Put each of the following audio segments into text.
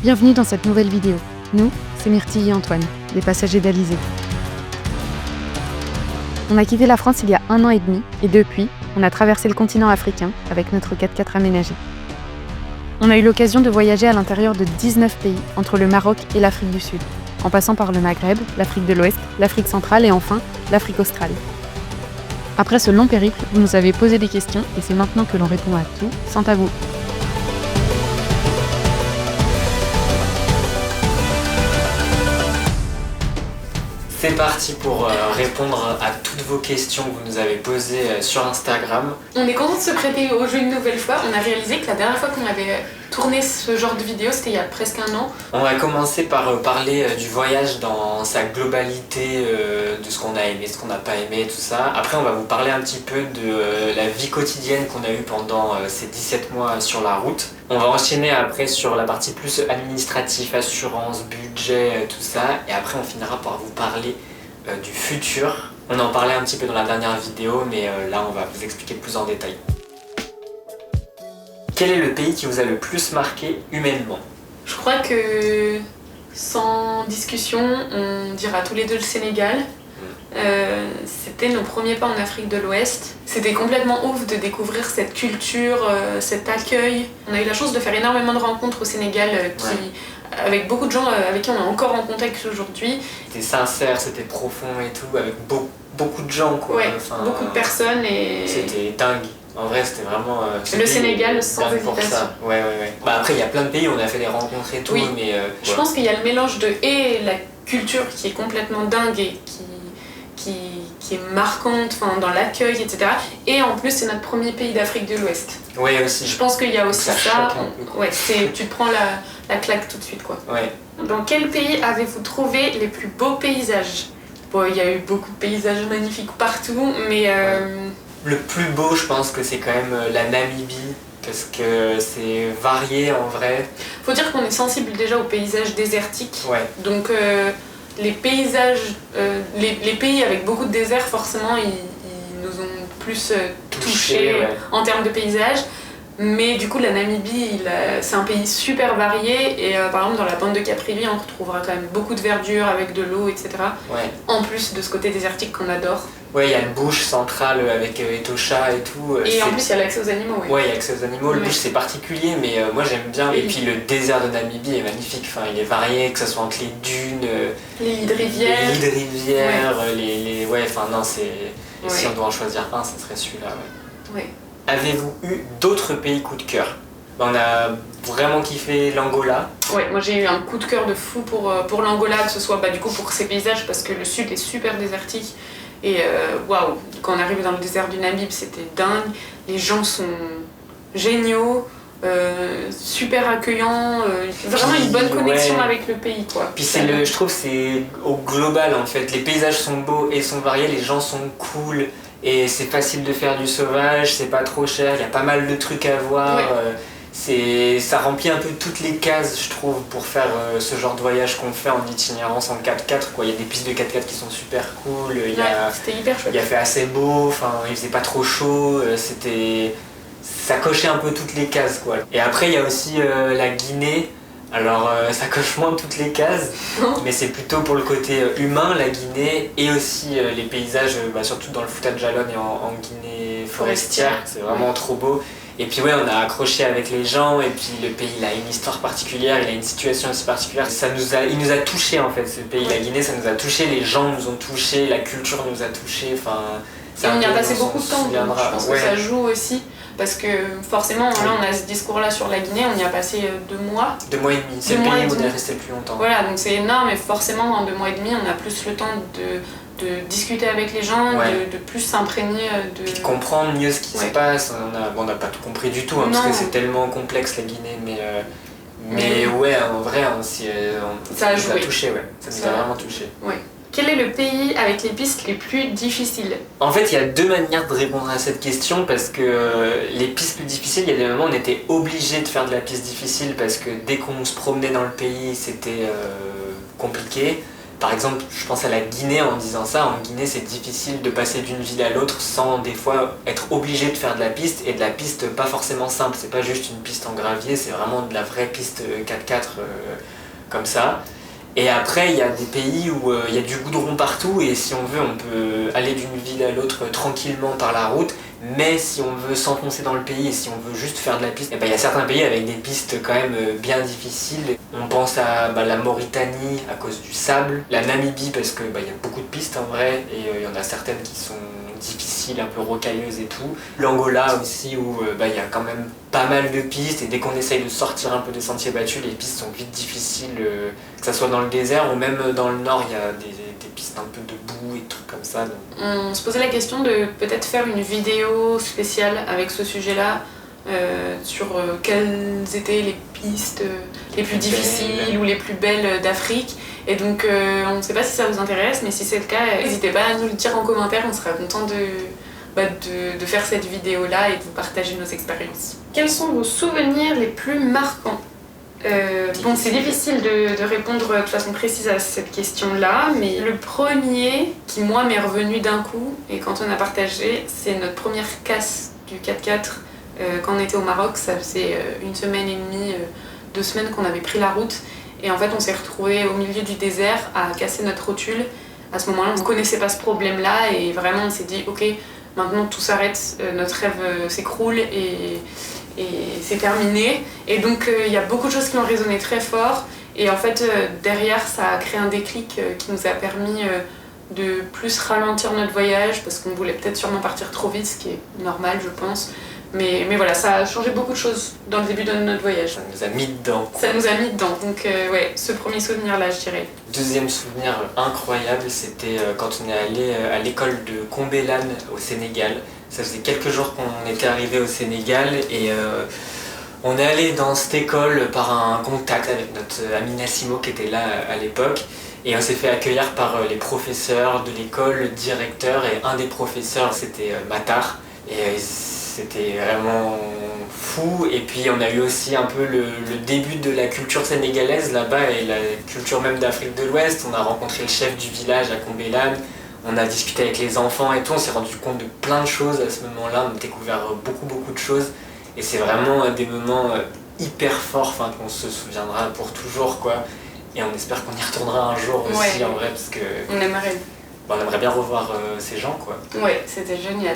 Bienvenue dans cette nouvelle vidéo. Nous, c'est Myrtille et Antoine, les passagers d'Alizé. On a quitté la France il y a 1 an et demi, et depuis, on a traversé le continent africain avec notre 4x4 aménagé. On a eu l'occasion de voyager à l'intérieur de 19 pays, entre le Maroc et l'Afrique du Sud, en passant par le Maghreb, l'Afrique de l'Ouest, l'Afrique centrale et enfin, l'Afrique australe. Après ce long périple, vous nous avez posé des questions et c'est maintenant que l'on répond à tout, sans tabou. C'est parti pour répondre à toutes vos questions que vous nous avez posées sur Instagram. On est content de se prêter au jeu une nouvelle fois. On a réalisé que la dernière fois qu'on avait tourné ce genre de vidéo, c'était il y a presque 1 an. On va commencer par parler du voyage dans sa globalité, de ce qu'on a aimé, ce qu'on n'a pas aimé, tout ça. Après, on va vous parler un petit peu de la vie quotidienne qu'on a eue pendant ces 17 mois sur la route. On va enchaîner après sur la partie plus administrative, assurance, budget, tout ça. Et après, on finira par vous parler du futur. On en parlait un petit peu dans la dernière vidéo, mais là, on va vous expliquer plus en détail. Quel est le pays qui vous a le plus marqué humainement? Je crois que, sans discussion, on dira tous les deux le Sénégal. C'était nos premiers pas en Afrique de l'Ouest. C'était complètement ouf de découvrir cette culture, cet accueil. On a eu la chance de faire énormément de rencontres au Sénégal avec beaucoup de gens avec qui on est encore en contact aujourd'hui. C'était sincère, c'était profond et tout, avec beaucoup de gens quoi. Ouais, enfin, beaucoup de personnes et... C'était dingue. En vrai, c'était vraiment... le Sénégal sans hésitation. Ouais. Bah, après, il y a plein de pays où on a fait des rencontres et tout, oui. Mais... Je pense qu'il y a le mélange de la culture qui est complètement dingue et qui est marquante dans l'accueil, etc. Et en plus, c'est notre premier pays d'Afrique de l'Ouest. Ouais, aussi. Je pense qu'il y a aussi ça. Ouais, tu te prends la claque tout de suite, quoi. Ouais. Dans quel pays avez-vous trouvé les plus beaux paysages? Bon, il y a eu beaucoup de paysages magnifiques partout, mais... Le plus beau, je pense que c'est quand même la Namibie, parce que c'est varié en vrai. Faut dire qu'on est sensible déjà aux paysages désertiques. Ouais. Donc les paysages, les pays avec beaucoup de désert, forcément, ils nous ont plus touchés en termes de paysages. Mais du coup, la Namibie, c'est un pays super varié et par exemple dans la bande de Caprivi, on retrouvera quand même beaucoup de verdure avec de l'eau, etc. Ouais. En plus de ce côté désertique qu'on adore. Ouais, il y a le bush central avec Etosha et tout. Et en plus, il y a l'accès aux animaux. Oui. Ouais, il y a l'accès aux animaux. Le bush, c'est particulier, mais moi j'aime bien. Et puis le désert de Namibie est magnifique. Enfin, il est varié, que ce soit entre les dunes, les lits de rivière. Ouais, enfin non, c'est... Si on doit en choisir un, ça serait celui-là. Ouais. Avez-vous eu d'autres pays coup de cœur? On a vraiment kiffé l'Angola. Ouais, moi j'ai eu un coup de cœur de fou pour l'Angola, que ce soit du coup pour ses paysages, parce que le sud est super désertique. Et waouh, quand on arrive dans le désert du Namib, c'était dingue. Les gens sont géniaux, super accueillants, vraiment une bonne connexion avec le pays, quoi. Puis je trouve que c'est au global en fait. Les paysages sont beaux et sont variés, les gens sont cool. Et c'est facile de faire du sauvage, c'est pas trop cher, il y a pas mal de trucs à voir. Ouais. Ça remplit un peu toutes les cases, je trouve, pour faire ce genre de voyage qu'on fait en itinérance en 4x4. Quoi. Il y a des pistes de 4x4 qui sont super cool, c'était hyper chouette. Il a fait assez beau, il faisait pas trop chaud, ça cochait un peu toutes les cases. Quoi. Et après, il y a aussi la Guinée. Alors ça coche moins toutes les cases, mais c'est plutôt pour le côté humain, la Guinée, et aussi les paysages, surtout dans le Fouta Djallon et en Guinée forestière, c'est vraiment trop beau. Et puis on a accroché avec les gens, et puis le pays il a une histoire particulière, il a une situation aussi particulière. Il nous a touchés en fait, ce pays, la Guinée, ça nous a touchés, les gens nous ont touchés, la culture nous a touchés, et on y a passé beaucoup de temps, donc je pense que ça joue aussi. Parce que forcément, là, on a ce discours-là sur la Guinée, on y a passé 2 mois. 2 mois et demi, c'est le pays où on est resté le plus longtemps. Voilà, donc c'est énorme, et forcément, en 2 mois et demi, on a plus le temps de discuter avec les gens, de plus s'imprégner de... Puis de comprendre mieux ce qui se passe. On n'a pas tout compris du tout, parce que c'est tellement complexe la Guinée, mais ouais, en vrai, ça nous a touché, ça nous a vraiment touché. Ouais. Quel est le pays avec les pistes les plus difficiles? En fait, il y a 2 manières de répondre à cette question parce que les pistes plus difficiles, il y a des moments où on était obligé de faire de la piste difficile parce que dès qu'on se promenait dans le pays, c'était compliqué. Par exemple, je pense à la Guinée en disant ça. En Guinée, c'est difficile de passer d'une ville à l'autre sans des fois être obligé de faire de la piste, et de la piste pas forcément simple. C'est pas juste une piste en gravier, c'est vraiment de la vraie piste 4x4 comme ça. Et après, il y a des pays où il y a du goudron partout, et si on veut, on peut aller d'une ville à l'autre tranquillement par la route. Mais si on veut s'enfoncer dans le pays et si on veut juste faire de la piste, il y a certains pays avec des pistes quand même bien difficiles. On pense à la Mauritanie à cause du sable, la Namibie parce que y a beaucoup de pistes en vrai, et il y en a certaines qui sont difficiles, un peu rocailleuses et tout. L'Angola aussi où il y a quand même pas mal de pistes, et dès qu'on essaye de sortir un peu des sentiers battus, les pistes sont vite difficiles, que ce soit dans le désert ou même dans le nord, il y a des pistes un peu de boue et des trucs comme ça. Donc. On se posait la question de peut-être faire une vidéo spéciale avec ce sujet-là, sur quelles étaient les pistes les plus difficiles ou les plus belles d'Afrique. Et donc on ne sait pas si ça vous intéresse, mais si c'est le cas, n'hésitez pas à nous le dire en commentaire, on sera content de faire cette vidéo-là et de vous partager nos expériences. Quels sont vos souvenirs les plus marquants ? Bon, c'est difficile de répondre de façon précise à cette question-là, mais le premier qui, moi, m'est revenu d'un coup, et quand on a partagé, c'est notre première casse du 4x4 quand on était au Maroc. Ça faisait 1 semaine et demie, 2 semaines qu'on avait pris la route, et en fait, on s'est retrouvés au milieu du désert à casser notre rotule. À ce moment-là, on ne connaissait pas ce problème-là, et vraiment, on s'est dit, ok, maintenant tout s'arrête, notre rêve s'écroule, et c'est terminé. Et donc il y a beaucoup de choses qui ont résonné très fort, et en fait derrière ça a créé un déclic qui nous a permis de plus ralentir notre voyage, parce qu'on voulait peut-être sûrement partir trop vite, ce qui est normal je pense, mais voilà, ça a changé beaucoup de choses dans le début de notre voyage. Ça nous a mis dedans. Ça nous a mis dedans, donc ouais, ce premier souvenir là je dirais. Deuxième souvenir incroyable, c'était quand on est allé à l'école de Combelane au Sénégal. Ça faisait quelques jours qu'on était arrivé au Sénégal, et on est allé dans cette école par un contact avec notre ami Nassimo qui était là à l'époque, et on s'est fait accueillir par les professeurs de l'école, le directeur, et un des professeurs c'était Matar, et c'était vraiment fou. Et puis on a eu aussi un peu le début de la culture sénégalaise là-bas, et la culture même d'Afrique de l'Ouest. On a rencontré le chef du village à Combelane. On a discuté avec les enfants et tout, on s'est rendu compte de plein de choses à ce moment-là, on a découvert beaucoup de choses, et c'est vraiment des moments hyper forts, qu'on se souviendra pour toujours quoi, et on espère qu'on y retournera un jour aussi, ouais. En vrai, parce que on aimerait. On aimerait bien revoir ces gens quoi. Ouais, c'était génial.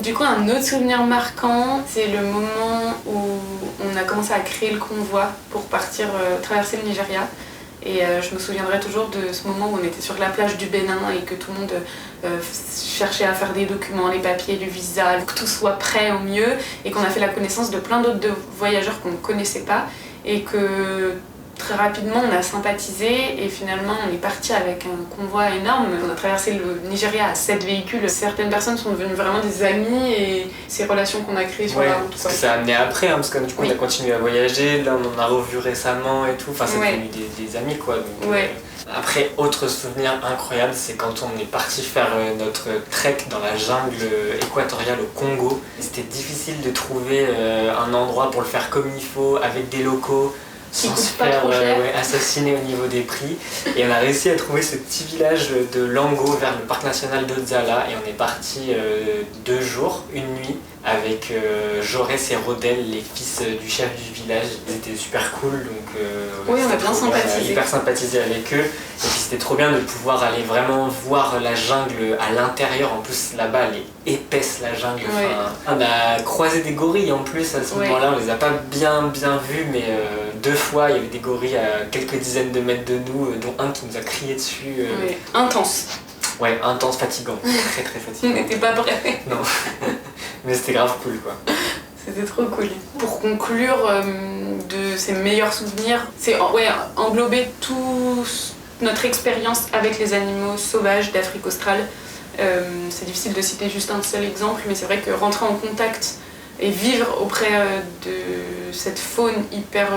Du coup, un autre souvenir marquant, c'est le moment où on a commencé à créer le convoi pour partir traverser le Nigeria. Et je me souviendrai toujours de ce moment où on était sur la plage du Bénin et que tout le monde cherchait à faire des documents, les papiers, le visa, que tout soit prêt au mieux, et qu'on a fait la connaissance de plein d'autres voyageurs qu'on ne connaissait pas, et que très rapidement on a sympathisé, et finalement on est parti avec un convoi énorme. On a traversé le Nigeria à 7 véhicules. Certaines personnes sont devenues vraiment des amis, et ces relations qu'on a créées sur la route. Parce que ça a amené après, parce que du coup on a continué à voyager, là on en a revu récemment et tout, c'est devenu des amis quoi. Donc, après, autre souvenir incroyable, c'est quand on est parti faire notre trek dans la jungle équatoriale au Congo. C'était difficile de trouver un endroit pour le faire comme il faut, avec des locaux, sans se faire assassiner au niveau des prix. Et on a réussi à trouver ce petit village de Lango vers le parc national d'Odzala, et on est parti 2 jours, 1 nuit, avec Jaurès et Rodel, les fils du chef du village. Ils étaient super cool, donc oui, on a bien sympathisé. Hyper sympathisé avec eux. Et puis c'était trop bien de pouvoir aller vraiment voir la jungle à l'intérieur. En plus là-bas elle est épaisse la jungle. On a croisé des gorilles en plus à ce moment-là. On les a pas bien vus, mais 2 fois il y avait des gorilles à quelques dizaines de mètres de nous, dont un qui nous a crié dessus. Intense. Ouais, intense, fatigant. Très fatigant. On n'était pas prêts. Non. Mais c'était grave cool quoi. C'était trop cool. Pour conclure de ces meilleurs souvenirs, c'est englober toute notre expérience avec les animaux sauvages d'Afrique australe. C'est difficile de citer juste un seul exemple, mais c'est vrai que rentrer en contact et vivre auprès de cette faune hyper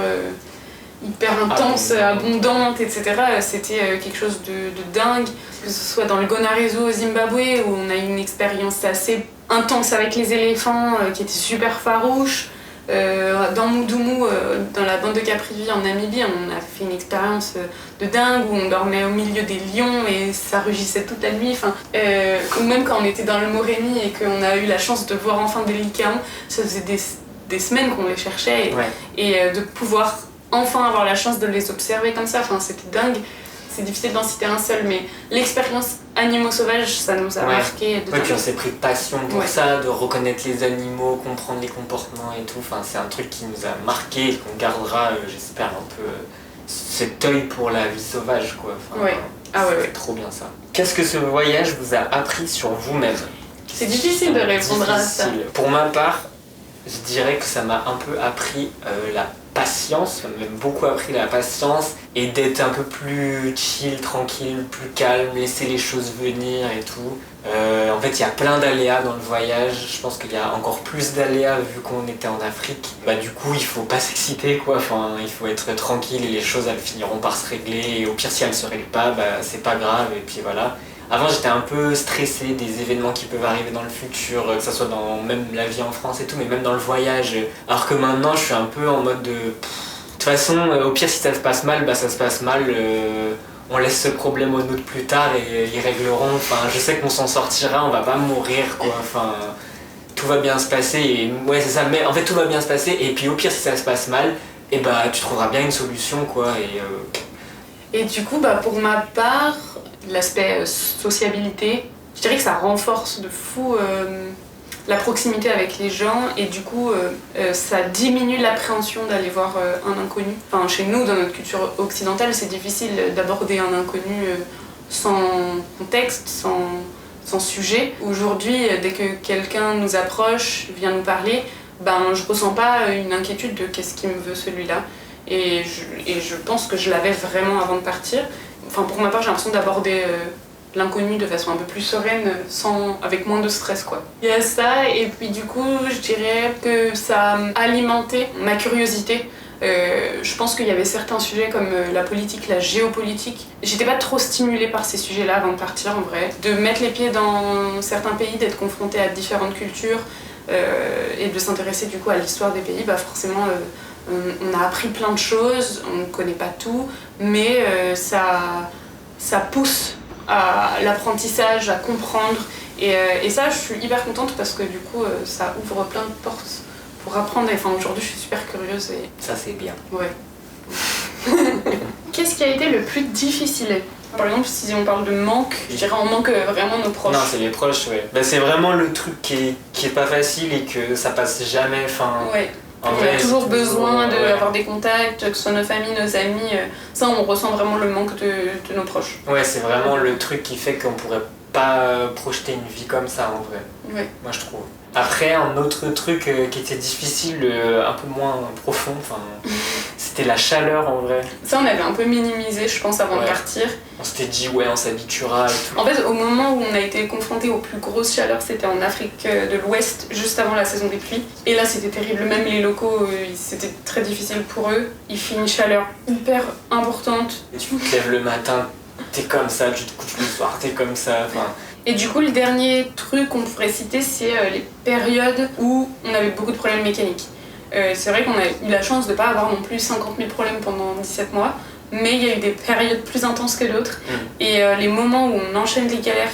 intense, abondante, etc. C'était quelque chose de dingue. Que ce soit dans le Gonarezo au Zimbabwe, où on a eu une expérience assez intense avec les éléphants qui était super farouche, Dans Mudumu, dans la bande de Caprivi en Namibie, on a fait une expérience de dingue où on dormait au milieu des lions et ça rugissait toute la nuit. Ou même quand on était dans le Moremi et qu'on a eu la chance de voir enfin des lycaons, ça faisait des semaines qu'on les cherchait et de pouvoir enfin avoir la chance de les observer comme ça, c'était dingue. C'est difficile d'en citer un seul, mais l'expérience animaux sauvages, ça nous a marqué. Puis on s'est pris de passion pour ça, de reconnaître les animaux, comprendre les comportements et tout. C'est un truc qui nous a marqué et qu'on gardera, j'espère, un peu cet œil pour la vie sauvage, quoi. C'est trop bien ça. Qu'est-ce que ce voyage vous a appris sur vous-même? C'est difficile de répondre à ça. Pour ma part, je dirais que ça m'a un peu appris la patience, même beaucoup appris la patience et d'être un peu plus chill, tranquille, plus calme, laisser les choses venir et tout. En fait, il y a plein d'aléas dans le voyage. Je pense qu'il y a encore plus d'aléas vu qu'on était en Afrique. Du coup, il faut pas s'exciter, quoi. Il faut être tranquille et les choses, elles finiront par se régler. Et au pire, si elles se règlent pas, c'est pas grave. Et puis voilà. Avant, j'étais un peu stressée des événements qui peuvent arriver dans le futur, que ce soit dans même la vie en France et tout, mais même dans le voyage. Alors que maintenant, je suis un peu en mode de... De toute façon, au pire, si ça se passe mal, ça se passe mal. On laisse ce problème aux autres plus tard et ils régleront. Je sais qu'on s'en sortira, on va pas mourir, quoi. Tout va bien se passer. Et ouais, c'est ça. Mais en fait, tout va bien se passer. Et puis, au pire, si ça se passe mal, tu trouveras bien une solution, quoi. Et du coup, pour ma part, l'aspect sociabilité, je dirais que ça renforce de fou la proximité avec les gens et du coup ça diminue l'appréhension d'aller voir un inconnu. Chez nous, dans notre culture occidentale, c'est difficile d'aborder un inconnu sans contexte, sans sujet. Aujourd'hui, dès que quelqu'un nous approche, vient nous parler, je ressens pas une inquiétude de qu'est-ce qu'il me veut celui-là. Et je pense que je l'avais vraiment avant de partir. Pour ma part, j'ai l'impression d'aborder l'inconnu de façon un peu plus sereine, avec moins de stress, quoi. Il y a ça, et puis du coup, je dirais que ça a alimenté ma curiosité. Je pense qu'il y avait certains sujets comme la politique, la géopolitique. J'étais pas trop stimulée par ces sujets-là avant de partir, en vrai. De mettre les pieds dans certains pays, d'être confrontée à différentes cultures et de s'intéresser du coup à l'histoire des pays, forcément... on a appris plein de choses, on ne connaît pas tout, mais ça pousse à l'apprentissage, à comprendre. Et ça, je suis hyper contente parce que du coup, ça ouvre plein de portes pour apprendre. Aujourd'hui, je suis super curieuse. Et... Ça, c'est bien. Ouais. Qu'est-ce qui a été le plus difficile ? Par exemple, si on parle de manque, je dirais on manque vraiment nos proches. Non, c'est les proches, ouais. C'est vraiment le truc qui est pas facile et que ça passe jamais. Ouais. On a toujours besoin d'avoir des contacts, que ce soit nos familles, nos amis. Ça, on ressent vraiment le manque de nos proches. Ouais, c'est vraiment le truc qui fait qu'on pourrait pas projeter une vie comme ça, en vrai. Ouais. Moi, je trouve. Après, un autre truc qui était difficile, un peu moins profond, c'était la chaleur, en vrai. Ça, on avait un peu minimisé, je pense, avant de partir. On s'était dit, on s'habituera et tout. En fait, au moment où on a été confrontés aux plus grosses chaleurs, c'était en Afrique de l'Ouest, juste avant la saison des pluies. Et là, c'était terrible. Même les locaux, c'était très difficile pour eux. Il fait une chaleur hyper importante. Et tu te lèves le matin, t'es comme ça, tu te couches le soir, t'es comme ça. Et du coup, le dernier truc qu'on pourrait citer, c'est les périodes où on avait beaucoup de problèmes mécaniques. C'est vrai qu'on a eu la chance de ne pas avoir non plus 50 000 problèmes pendant 17 mois, mais il y a eu des périodes plus intenses que d'autres. Et les moments où on enchaîne les galères,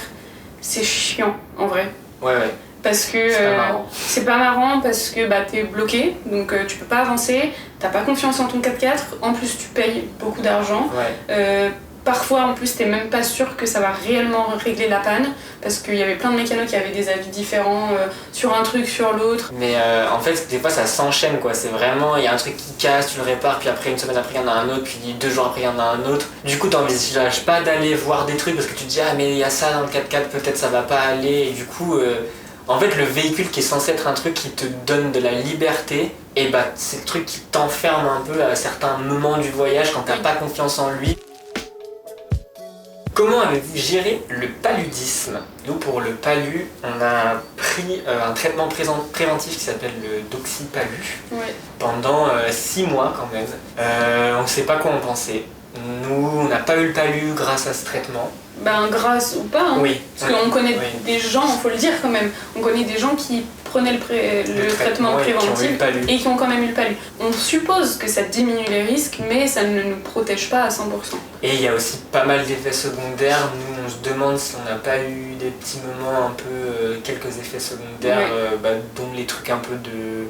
c'est chiant, en vrai. Ouais. Parce que c'est pas marrant parce que t'es bloqué, donc tu peux pas avancer, t'as pas confiance en ton 4x4, en plus tu payes beaucoup d'argent. Parfois, en plus, t'es même pas sûr que ça va réellement régler la panne, parce qu'il y avait plein de mécanos qui avaient des avis différents sur un truc, sur l'autre. Mais en fait, des fois, ça s'enchaîne, quoi. C'est vraiment, il y a un truc qui casse, tu le répares, puis après, une semaine après, il y en a un autre, puis 2 jours après, il y en a un autre. Du coup, t'envisages pas d'aller voir des trucs, parce que tu te dis, mais il y a ça dans le 4x4, peut-être ça va pas aller. Et du coup, en fait, le véhicule qui est censé être un truc qui te donne de la liberté, c'est le truc qui t'enferme un peu à certains moments du voyage quand t'as pas confiance en lui. Comment avez-vous géré le paludisme ? Nous, pour le palu, on a pris un traitement préventif qui s'appelle le doxypalu pendant 6 mois quand même. On ne sait pas quoi en penser. Nous, on n'a pas eu le palu grâce à ce traitement. Ben, grâce ou pas, hein. Oui. Parce qu'on connaît des gens, il faut le dire quand même, on connaît des gens qui prenaient le traitement préventif et qui ont quand même eu le palu. On suppose que ça diminue les risques, mais ça ne nous protège pas à 100%. Et il y a aussi pas mal d'effets secondaires. Nous, on se demande si on n'a pas eu des petits moments un peu, quelques effets secondaires, dont les trucs un peu de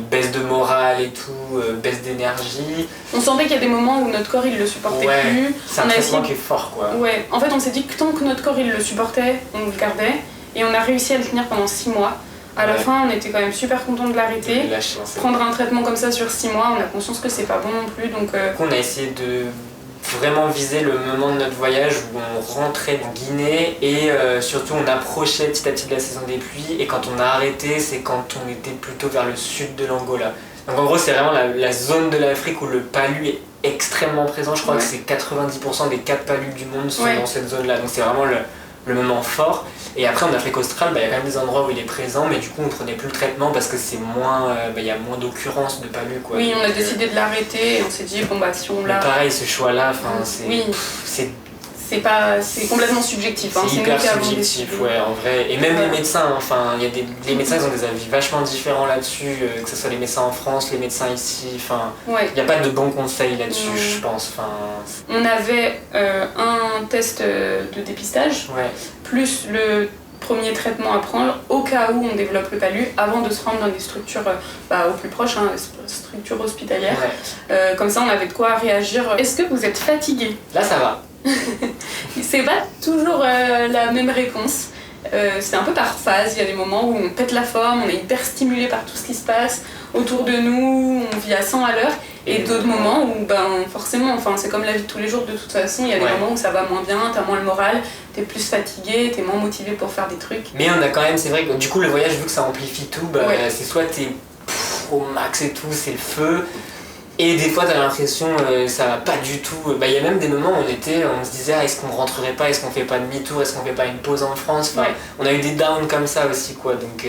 baisse de morale et tout, baisse d'énergie. On sentait qu'il y a des moments où notre corps il le supportait plus. C'est un traitement qui est fort quoi. Ouais, en fait on s'est dit que tant que notre corps il le supportait, on le gardait et on a réussi à le tenir pendant 6 mois. À la fin on était quand même super contents de l'arrêter. Prendre un traitement comme ça sur 6 mois, on a conscience que c'est pas bon non plus donc... On a essayé de vraiment viser le moment de notre voyage où on rentrait en Guinée et surtout on approchait petit à petit de la saison des pluies et quand on a arrêté c'est quand on était plutôt vers le sud de l'Angola. Donc en gros c'est vraiment la zone de l'Afrique où le palu est extrêmement présent, je crois que c'est 90% des cas de palu du monde sont dans cette zone là, donc c'est vraiment le moment fort. Et après en Afrique australe, il y a quand même des endroits où il est présent, mais du coup on prenait plus le traitement parce que c'est moins, y a moins d'occurrences de palu quoi. Oui, on a décidé de l'arrêter et on s'est dit bon bah si on l'a... Pareil ce choix là, c'est complètement subjectif. C'est hyper subjectif, ouais, en vrai. Et même les médecins, enfin, les médecins ils ont des avis vachement différents là-dessus, que ce soit les médecins en France, les médecins ici, enfin, il n'y a pas de bons conseils là-dessus, je pense. On avait un test de dépistage, plus le premier traitement à prendre au cas où on développe le palu avant de se rendre dans des structures au plus proche, structures hospitalières. Comme ça on avait de quoi réagir. Est-ce que vous êtes fatigué ? Là ça va. C'est pas toujours la même réponse. C'est un peu par phase. Il y a des moments où on pète la forme, on est hyper stimulé par tout ce qui se passe autour de nous, on vit à 100 à l'heure. Et d'autres moments où forcément, c'est comme la vie de tous les jours de toute façon, il y a des moments où ça va moins bien, t'as moins le moral, t'es plus fatigué, t'es moins motivé pour faire des trucs. Mais on a quand même, c'est vrai que du coup le voyage, vu que ça amplifie tout, c'est soit t'es au max et tout, c'est le feu. Et des fois, t'as l'impression ça va pas du tout. Il y a même des moments où on se disait est-ce qu'on rentrerait pas, est-ce qu'on fait pas demi-tour, est-ce qu'on fait pas une pause en France. On a eu des downs comme ça aussi, quoi. Donc,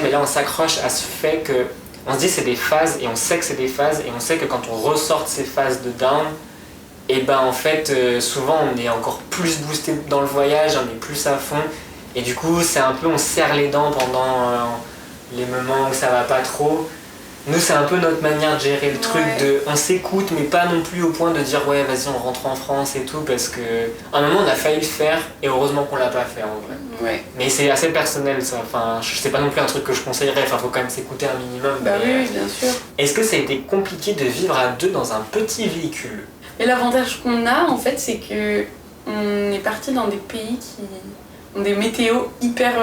mais là, on s'accroche à ce fait que on se dit c'est des phases et on sait que c'est des phases et on sait que quand on ressort de ces phases de down, et en fait, souvent on est encore plus boosté dans le voyage, on est plus à fond. Et du coup, c'est un peu on serre les dents pendant les moments où ça va pas trop. Nous, c'est un peu notre manière de gérer le truc on s'écoute, mais pas non plus au point de dire ouais, vas-y, on rentre en France et tout, parce que à un moment, on a failli le faire et heureusement qu'on l'a pas fait en vrai. Ouais. Mais c'est assez personnel ça, c'est pas non plus un truc que je conseillerais, faut quand même s'écouter un minimum. Oui, bien sûr. Est-ce que ça a été compliqué de vivre à deux dans un petit véhicule ? Et l'avantage qu'on a, en fait, c'est que on est parti dans des pays qui ont des météos hyper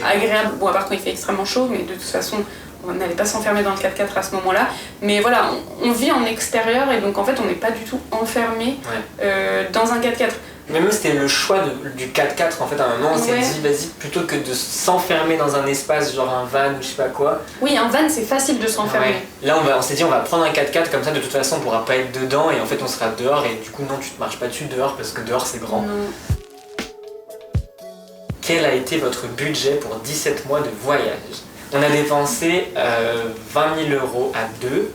agréables. Bon, à part quand il fait extrêmement chaud, mais de toute façon, on n'allait pas s'enfermer dans le 4x4 à ce moment-là. Mais voilà, on vit en extérieur et donc en fait, on n'est pas du tout enfermé dans un 4x4. Mais même c'était le choix du 4x4 en fait, à un moment on s'est dit vas-y, plutôt que de s'enfermer dans un espace genre un van ou je sais pas quoi. Oui, un van c'est facile de s'enfermer. Là on s'est dit on va prendre un 4x4 comme ça, de toute façon on pourra pas être dedans et en fait on sera dehors et du coup non, tu te marches pas dessus dehors parce que dehors c'est grand. Non. Quel a été votre budget pour 17 mois de voyage ? On a dépensé 20 000 € à deux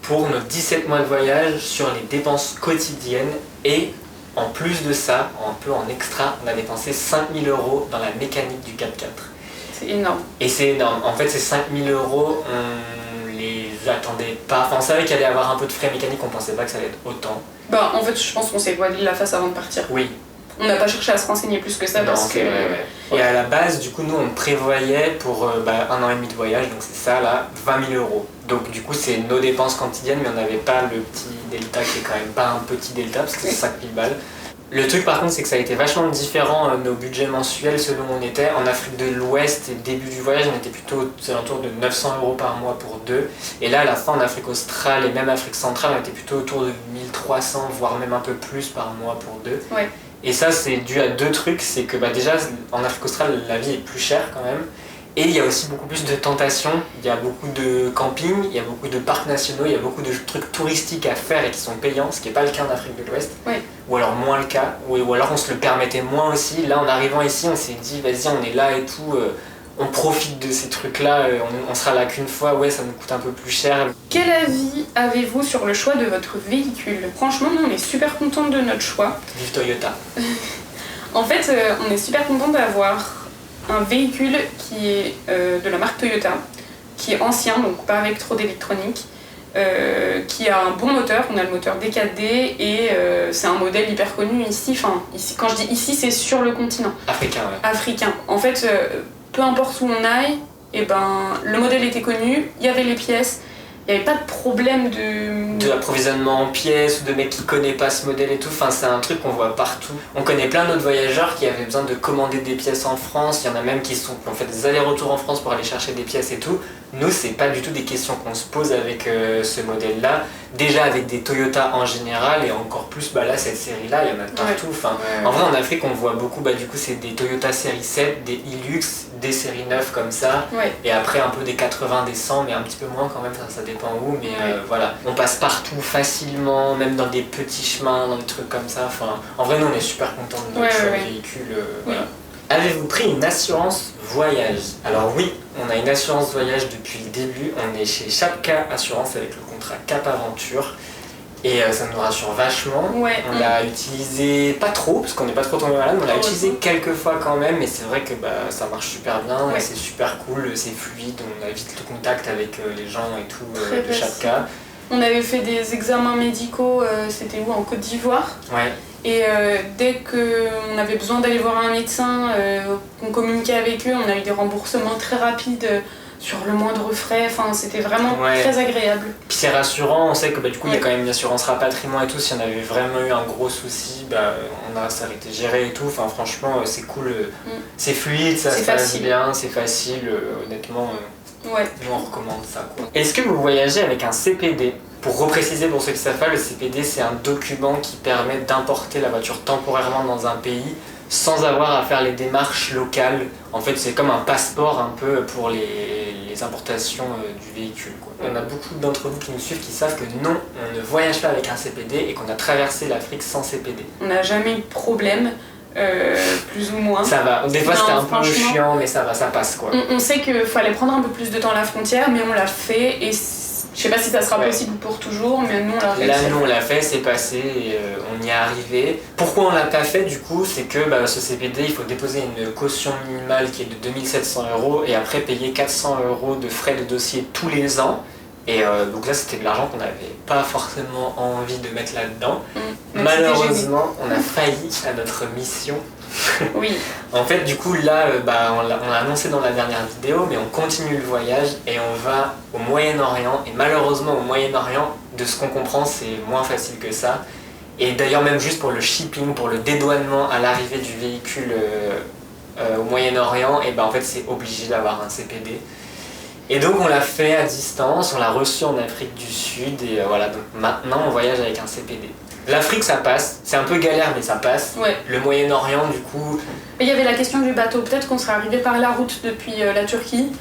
pour nos 17 mois de voyage sur les dépenses quotidiennes et en plus de ça, un peu en extra, on a dépensé 5 000 € dans la mécanique du 4x4. C'est énorme. Et c'est énorme. En fait, ces 5 000 €, on les attendait pas. Enfin, on savait qu'il allait y avoir un peu de frais mécaniques, on pensait pas que ça allait être autant. En fait, je pense qu'on s'est voilé la face avant de partir. Oui. On n'a pas cherché à se renseigner plus que ça parce que... Et à la base, du coup, nous, on prévoyait pour 1 an et demi de voyage, donc c'est ça, là, 20 000 €. Donc du coup, c'est nos dépenses quotidiennes, mais on n'avait pas le petit delta qui est quand même pas un petit delta, parce que c'est 5 000 balles. Le truc par contre, c'est que ça a été vachement différent, nos budgets mensuels selon où on était. En Afrique de l'Ouest, et début du voyage, on était plutôt aux alentours de 900 € par mois pour deux. Et là, à la fin, en Afrique australe et même Afrique centrale, on était plutôt autour de 1300, voire même un peu plus par mois pour deux. Ouais. Et ça, c'est dû à deux trucs. C'est que déjà, en Afrique australe, la vie est plus chère quand même. Et il y a aussi beaucoup plus de tentations. Il y a beaucoup de campings, il y a beaucoup de parcs nationaux, il y a beaucoup de trucs touristiques à faire et qui sont payants, ce qui n'est pas le cas en Afrique de l'Ouest. Oui. Ou alors moins le cas, ou alors on se le permettait moins aussi. Là, en arrivant ici, on s'est dit, vas-y, on est là et tout, on profite de ces trucs-là, on sera là qu'une fois, ouais, ça nous coûte un peu plus cher. Quel avis avez-vous sur le choix de votre véhicule? Franchement, nous, on est super contents de notre choix. Vive Toyota. En fait, on est super contents d'avoir un véhicule qui est de la marque Toyota, qui est ancien, donc pas avec trop d'électronique, qui a un bon moteur. On a le moteur D4D et c'est un modèle hyper connu ici. Enfin, ici, quand je dis ici, c'est sur le continent. Africain, ouais. Africain. En fait, peu importe où on aille, et ben, le modèle était connu, il y avait les pièces, il n'y avait pas de problème de l'approvisionnement en pièces ou de mecs qui connaissent pas ce modèle et tout. Enfin, c'est un truc qu'on voit partout. On connaît plein d'autres voyageurs qui avaient besoin de commander des pièces en France. Il y en a même qui ont fait des allers-retours en France pour aller chercher des pièces et tout. Nous, c'est pas du tout des questions qu'on se pose avec ce modèle-là. Déjà avec des Toyota en général et encore plus, là, cette série-là, il y en a partout. Ouais. Enfin, en vrai, en Afrique, on voit beaucoup, du coup, c'est des Toyota série 7, des Hilux, des séries 9 comme ça. Ouais. Et après, un peu des 80, des 100, mais un petit peu moins quand même, ça dépend où. Mais voilà, on passe partout facilement, même dans des petits chemins, dans des trucs comme ça. Enfin, en vrai, nous, on est super contents de notre véhicule. Voilà. Avez-vous pris une assurance voyage? Alors oui, on a une assurance voyage depuis le début. On est chez Chapka Assurance avec le contrat Cap Aventure. Et ça nous rassure vachement. Ouais. On l'a utilisé pas trop, parce qu'on n'est pas trop tombé malade, mais on l'a utilisé quelques fois quand même. Et c'est vrai que ça marche super bien, et c'est super cool, c'est fluide. On a vite le contact avec les gens et tout de Chapka. On avait fait des examens médicaux, c'était où? En Côte d'Ivoire. Ouais. Et dès qu'on avait besoin d'aller voir un médecin, qu'on communiquait avec eux, on a eu des remboursements très rapides sur le moindre frais. Enfin, c'était vraiment très agréable. Puis c'est rassurant, on sait que du coup il y a quand même une assurance rapatriement et tout. Si on avait vraiment eu un gros souci, ça a été géré et tout. Enfin, franchement, c'est cool, c'est fluide, ça se passe bien, c'est facile. Honnêtement, nous on recommande ça, quoi. Est-ce que vous voyagez avec un CPD? Pour repréciser pour ceux qui savent pas, le CPD c'est un document qui permet d'importer la voiture temporairement dans un pays sans avoir à faire les démarches locales. En fait, c'est comme un passeport un peu pour les importations du véhicule, quoi. On a beaucoup d'entre vous qui nous suivent qui savent que non, on ne voyage pas avec un CPD et qu'on a traversé l'Afrique sans CPD. On n'a jamais eu de problème. Plus ou moins. Ça va, des fois c'était un peu chiant, mais ça va, ça passe, quoi. On sait qu'il fallait prendre un peu plus de temps à la frontière, mais on l'a fait et je sais pas si ça sera possible pour toujours, mais nous on l'a réussi. Là, nous on l'a fait, c'est passé et on y est arrivé. Pourquoi on l'a pas fait du coup? C'est que ce CPD, il faut déposer une caution minimale qui est de 2700 € et après payer 400 € de frais de dossier tous les ans. Et donc là, c'était de l'argent qu'on n'avait pas forcément envie de mettre là-dedans. Malheureusement, on a failli à notre mission. Oui. En fait, du coup, là, on l'a annoncé dans la dernière vidéo, mais on continue le voyage et on va au Moyen-Orient. Et malheureusement, au Moyen-Orient, de ce qu'on comprend, c'est moins facile que ça. Et d'ailleurs, même juste pour le shipping, pour le dédouanement à l'arrivée du véhicule au Moyen-Orient, et en fait, c'est obligé d'avoir un CPD. Et donc, on l'a fait à distance, on l'a reçu en Afrique du Sud, et voilà, donc maintenant, on voyage avec un CPD. L'Afrique, ça passe. C'est un peu galère, mais ça passe. Ouais. Le Moyen-Orient, du coup... Il y avait la question du bateau. Peut-être qu'on serait arrivé par la route depuis la Turquie.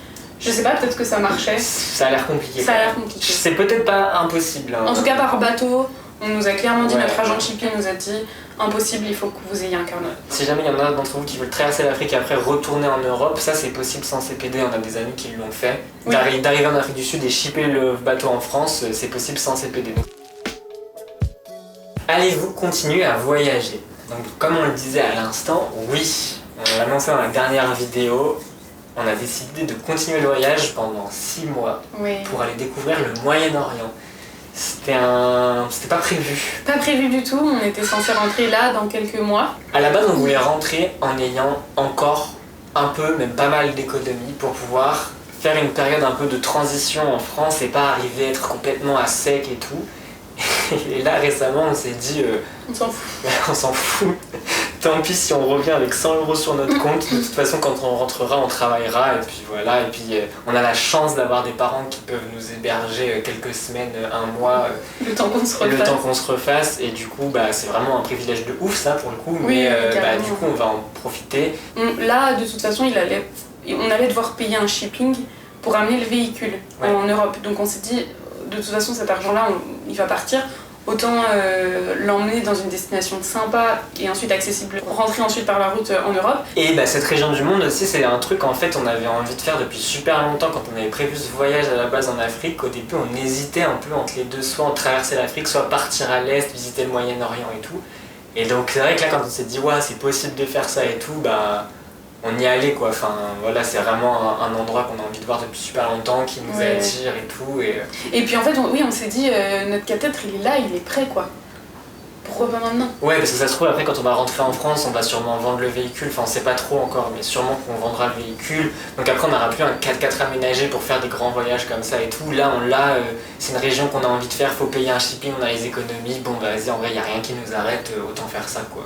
Je sais pas, peut-être que ça marchait. Ça a l'air compliqué. Ça a l'air compliqué. C'est peut-être pas impossible. Hein. En tout cas, par bateau, on nous a clairement dit, notre agent de shipping nous a dit, impossible, il faut que vous ayez un carnet. Si jamais il y en a d'entre vous qui veulent traverser l'Afrique et après retourner en Europe, ça c'est possible sans CPD. On a des amis qui l'ont fait. Oui. D'arriver en Afrique du Sud et shipper le bateau en France, c'est possible sans CPD. Allez-vous continuer à voyager? Donc, comme on le disait à l'instant, oui, on l'a annoncé dans la dernière vidéo, on a décidé de continuer le voyage pendant 6 mois pour aller découvrir le Moyen-Orient. C'était pas prévu. Pas prévu du tout, on était censé rentrer là dans quelques mois. À la base, on voulait rentrer en ayant encore un peu, même pas mal d'économies pour pouvoir faire une période un peu de transition en France et pas arriver à être complètement à sec et tout. Et là récemment on s'est dit on s'en fout. On s'en fout. Tant pis si on revient avec 100 € sur notre compte. De toute façon quand on rentrera on travaillera et puis voilà. Et puis on a la chance d'avoir des parents qui peuvent nous héberger quelques semaines, un mois. Le temps qu'on se refasse. Et du coup c'est vraiment un privilège de ouf ça pour le coup. Mais du coup on va en profiter. Là de toute façon on allait devoir payer un shipping pour amener le véhicule en Europe. Donc on s'est dit de toute façon cet argent là il va partir, autant l'emmener dans une destination sympa et ensuite accessible, rentrer ensuite par la route en Europe. Et bah, cette région du monde aussi, c'est un truc en fait on avait envie de faire depuis super longtemps quand on avait prévu ce voyage à la base en Afrique. Au début on hésitait un peu entre les deux, soit on traversait l'Afrique, soit partir à l'Est, visiter le Moyen-Orient et tout. Et donc c'est vrai que là quand on s'est dit ouais c'est possible de faire ça et tout, bah on y allait quoi. Enfin voilà, c'est vraiment un endroit qu'on a envie de voir depuis super longtemps, qui nous attire et tout. Et puis en fait on s'est dit notre cathédrale il est là, il est prêt quoi. Pourquoi pas maintenant? Ouais, parce que ça se trouve après quand on va rentrer en France on va sûrement vendre le véhicule, enfin on sait pas trop encore mais sûrement qu'on vendra le véhicule, donc après on n'aura plus un 4x4 aménagé pour faire des grands voyages comme ça et tout. Là on l'a, c'est une région qu'on a envie de faire, faut payer un shipping, on a les économies, bon bah vas-y en vrai y a rien qui nous arrête, autant faire ça quoi.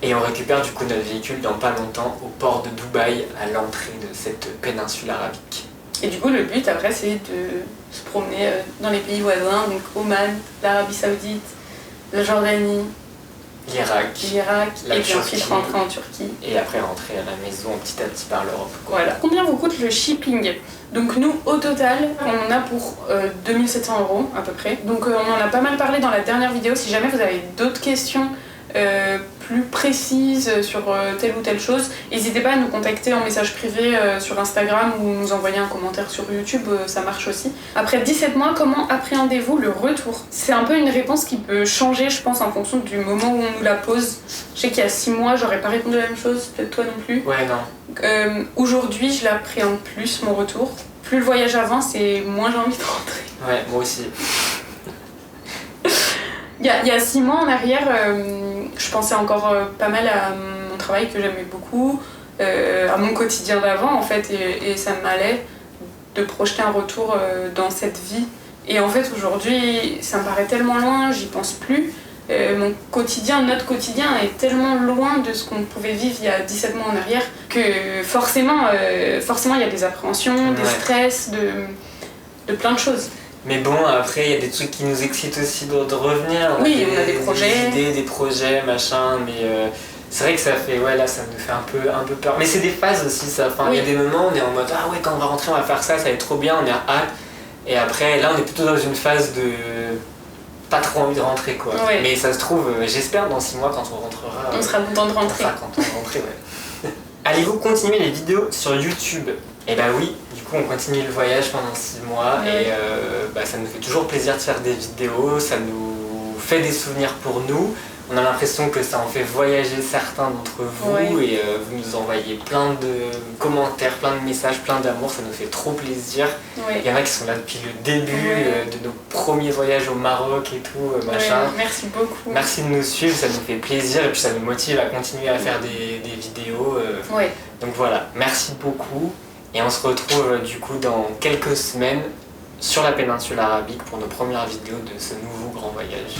Et on récupère du coup notre véhicule dans pas longtemps au port de Dubaï, à l'entrée de cette péninsule arabique. Et du coup le but après c'est de se promener dans les pays voisins, donc Oman, l'Arabie Saoudite, la Jordanie, l'Irak, et puis ensuite rentrer en Turquie. Et après rentrer à la maison petit à petit par l'Europe. Voilà. Combien vous coûte le shipping? Donc nous, au total, on en a pour 2700 € à peu près. Donc on en a pas mal parlé dans la dernière vidéo. Si jamais vous avez d'autres questions plus précises sur telle ou telle chose, n'hésitez pas à nous contacter en message privé sur Instagram ou nous envoyer un commentaire sur YouTube, ça marche aussi. Après 17 mois, comment appréhendez-vous le retour? C'est un peu une réponse qui peut changer, je pense, en fonction du moment où on nous la pose. Je sais qu'il y a 6 mois, j'aurais pas répondu la même chose, peut-être toi non plus. Ouais, non. Aujourd'hui, je l'appréhende plus, mon retour. Plus le voyage avance et moins j'ai envie de rentrer. Ouais, moi aussi. Il y a 6 mois en arrière, je pensais encore pas mal à mon travail que j'aimais beaucoup, à mon quotidien d'avant en fait, et ça m'allait de projeter un retour dans cette vie. Et en fait aujourd'hui, ça me paraît tellement loin, j'y pense plus. Mon quotidien, notre quotidien est tellement loin de ce qu'on pouvait vivre il y a 17 mois en arrière que forcément il y a des appréhensions, des stress, de plein de choses. Mais bon, après, il y a des trucs qui nous excitent aussi de revenir. On a des projets. Des idées, des projets, machin, mais c'est vrai que ça fait, ouais, là, ça me fait un peu peur. Mais c'est des phases aussi, ça. Enfin, il y a des moments où on est en mode, ah ouais, quand on va rentrer, on va faire ça, ça va être trop bien, on est à hâte. Et après, là, on est plutôt dans une phase de pas trop envie de rentrer, quoi. Ouais. Mais ça se trouve, j'espère, dans 6 mois, quand on rentrera... On sera content de rentrer. On sera content de rentrer, ouais. Allez-vous continuer les vidéos sur YouTube? Eh bah oui, du coup on continue le voyage pendant 6 mois et ça nous fait toujours plaisir de faire des vidéos, ça nous fait des souvenirs pour nous. On a l'impression que ça en fait voyager certains d'entre vous et vous nous envoyez plein de commentaires, plein de messages, plein d'amour, ça nous fait trop plaisir. Il y en a qui sont là depuis le début de nos premiers voyages au Maroc et tout, machin. Merci beaucoup. Merci de nous suivre, ça nous fait plaisir et puis ça nous motive à continuer à faire des vidéos. Donc voilà, merci beaucoup. Et on se retrouve du coup dans quelques semaines sur la péninsule arabique pour nos premières vidéos de ce nouveau grand voyage.